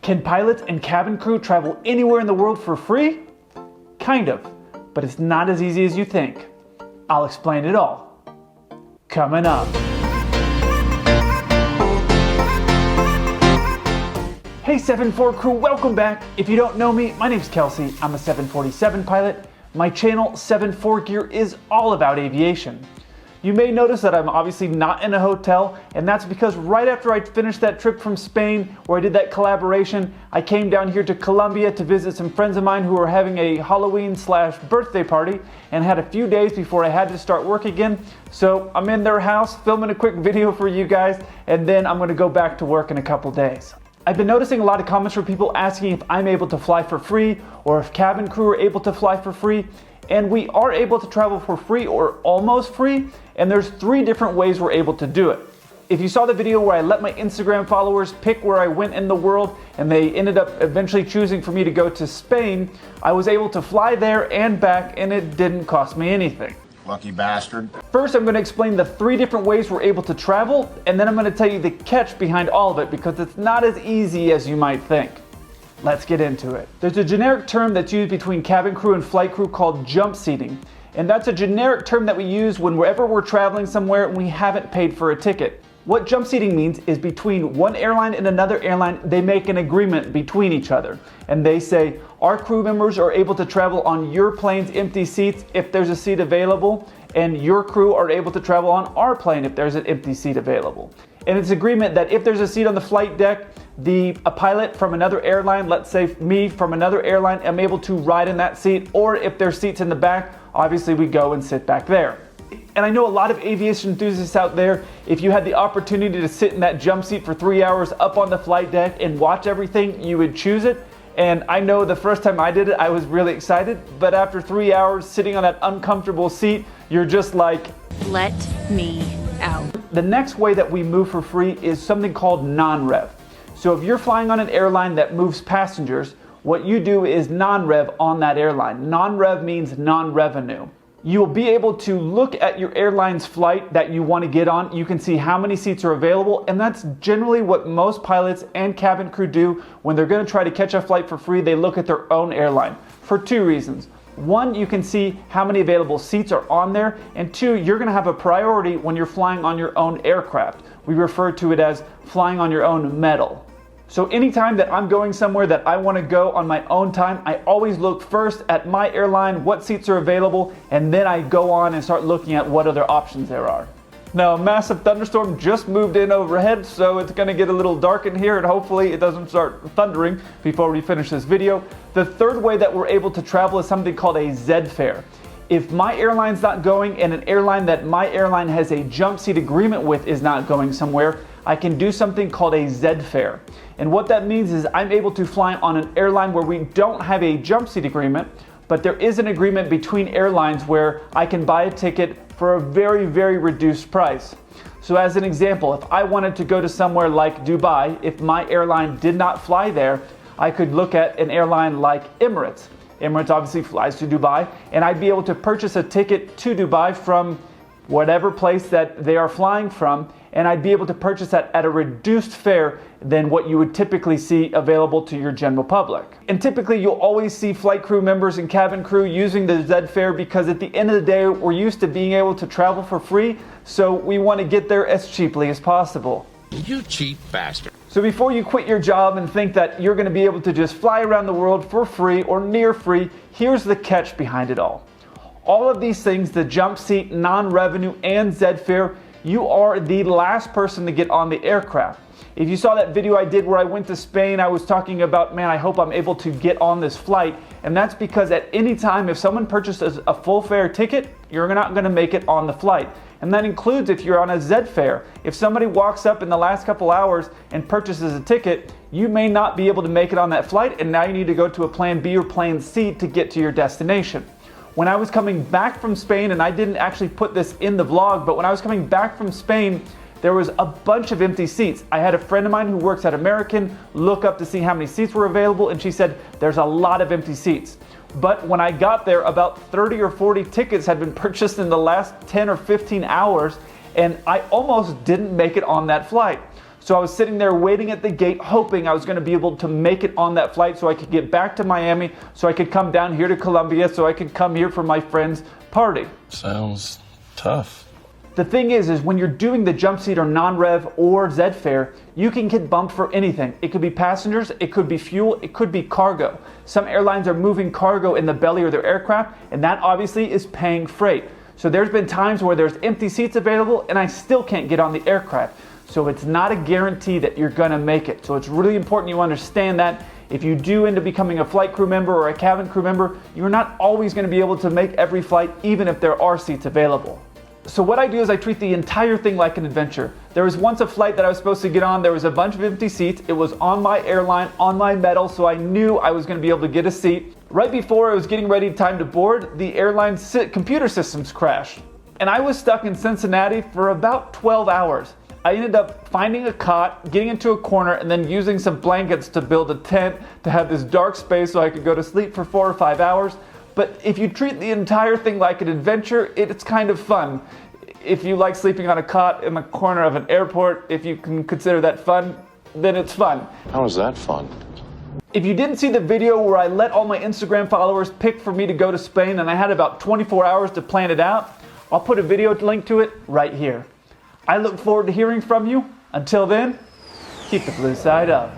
Can pilots and cabin crew travel anywhere in the world for free? Kind of, but it's not as easy as you think. I'll explain it all. Coming up. Hey 7-4 crew, welcome back. If you don't know me, my name's Kelsey. I'm a 747 pilot. My channel 7-4 Gear is all about aviation. You may notice that I'm obviously not in a hotel, and that's because right after I finished that trip from Spain where I did that collaboration, I came down here to Colombia to visit some friends of mine who were having a Halloween/birthday party and had a few days before I had to start work again. So I'm in their house filming a quick video for you guys, and then I'm going to go back to work in a couple days. I've been noticing a lot of comments from people asking if I'm able to fly for free or if cabin crew are able to fly for free. And we are able to travel for free or almost free, and there's 3 different ways we're able to do it. If you saw the video where I let my Instagram followers pick where I went in the world and they ended up eventually choosing for me to go to Spain, I was able to fly there and back and it didn't cost me anything. Lucky bastard. First, I'm going to explain the 3 different ways we're able to travel, and then I'm going to tell you the catch behind all of it because it's not as easy as you might think. Let's get into it. There's a generic term that's used between cabin crew and flight crew called jump seating. And that's a generic term that we use whenever we're traveling somewhere and we haven't paid for a ticket. What jump seating means is between one airline and another airline, they make an agreement between each other. And they say, our crew members are able to travel on your plane's empty seats if there's a seat available, and your crew are able to travel on our plane if there's an empty seat available. And it's agreement that if there's a seat on the flight deck, a pilot from another airline, let's say me from another airline, am able to ride in that seat, or if there's seats in the back, obviously we go and sit back there. And I know a lot of aviation enthusiasts out there, if you had the opportunity to sit in that jump seat for 3 hours up on the flight deck and watch everything, you would choose it. And I know the first time I did it, I was really excited, but after 3 hours sitting on that uncomfortable seat, you're just like, let me out. The next way that we move for free is something called non-rev. So if you're flying on an airline that moves passengers, what you do is non-rev on that airline. Non-rev means non-revenue. You'll be able to look at your airline's flight that you want to get on. You can see how many seats are available, and that's generally what most pilots and cabin crew do when they're going to try to catch a flight for free. They look at their own airline for 2 reasons. 1, you can see how many available seats are on there, and 2, you're going to have a priority when you're flying on your own aircraft. We refer to it as flying on your own metal. So anytime that I'm going somewhere that I want to go on my own time, I always look first at my airline, what seats are available, and then I go on and start looking at what other options there are. Now, a massive thunderstorm just moved in overhead, so it's going to get a little dark in here, and hopefully it doesn't start thundering before we finish this video. The 3rd way that we're able to travel is something called a Zed Fare. If my airline's not going and an airline that my airline has a jump seat agreement with is not going somewhere, I can do something called a Zed Fare. And what that means is I'm able to fly on an airline where we don't have a jump seat agreement, but there is an agreement between airlines where I can buy a ticket for a very, very reduced price. So as an example, if I wanted to go to somewhere like Dubai, if my airline did not fly there, I could look at an airline like Emirates. Emirates obviously flies to Dubai, and I'd be able to purchase a ticket to Dubai from whatever place that they are flying from, and I'd be able to purchase that at a reduced fare than what you would typically see available to your general public. And typically you'll always see flight crew members and cabin crew using the Zed Fare because at the end of the day, we're used to being able to travel for free, so we want to get there as cheaply as possible. You cheap bastard. So before you quit your job and think that you're going to be able to just fly around the world for free or near free, here's the catch behind it all. All of these things, the jump seat, non-revenue, and Zed Fare, you are the last person to get on the aircraft. If you saw that video I did where I went to Spain, I was talking about, man, I hope I'm able to get on this flight. And that's because at any time, if someone purchases a full fare ticket, you're not going to make it on the flight. And that includes if you're on a Zed Fare. If somebody walks up in the last couple hours and purchases a ticket, you may not be able to make it on that flight, and now you need to go to a plan B or plan C to get to your destination. When I was coming back from Spain, and I didn't actually put this in the vlog, but when I was coming back from Spain, there was a bunch of empty seats. I had a friend of mine who works at American look up to see how many seats were available, and she said there's a lot of empty seats. But when I got there, about 30 or 40 tickets had been purchased in the last 10 or 15 hours, and I almost didn't make it on that flight. So I was sitting there waiting at the gate, hoping I was going to be able to make it on that flight so I could get back to Miami, so I could come down here to Colombia, so I could come here for my friend's party. Sounds tough. The thing is when you're doing the jump seat or non-rev or Zed Fare, you can get bumped for anything. It could be passengers, it could be fuel, it could be cargo. Some airlines are moving cargo in the belly of their aircraft, and that obviously is paying freight. So there's been times where there's empty seats available and I still can't get on the aircraft. So it's not a guarantee that you're gonna make it. So it's really important you understand that. If you do end up becoming a flight crew member or a cabin crew member, you're not always gonna be able to make every flight, even if there are seats available. So what I do is I treat the entire thing like an adventure. There was once a flight that I was supposed to get on. There was a bunch of empty seats. It was on my airline, on my metal, so I knew I was going to be able to get a seat. Right before I was getting ready, time to board, the airline's computer systems crashed. And I was stuck in Cincinnati for about 12 hours. I ended up finding a cot, getting into a corner, and then using some blankets to build a tent to have this dark space so I could go to sleep for 4 or 5 hours. But if you treat the entire thing like an adventure, it's kind of fun. If you like sleeping on a cot in the corner of an airport, if you can consider that fun, then it's fun. How is that fun? If you didn't see the video where I let all my Instagram followers pick for me to go to Spain and I had about 24 hours to plan it out, I'll put a video link to it right here. I look forward to hearing from you. Until then, keep the blue side up.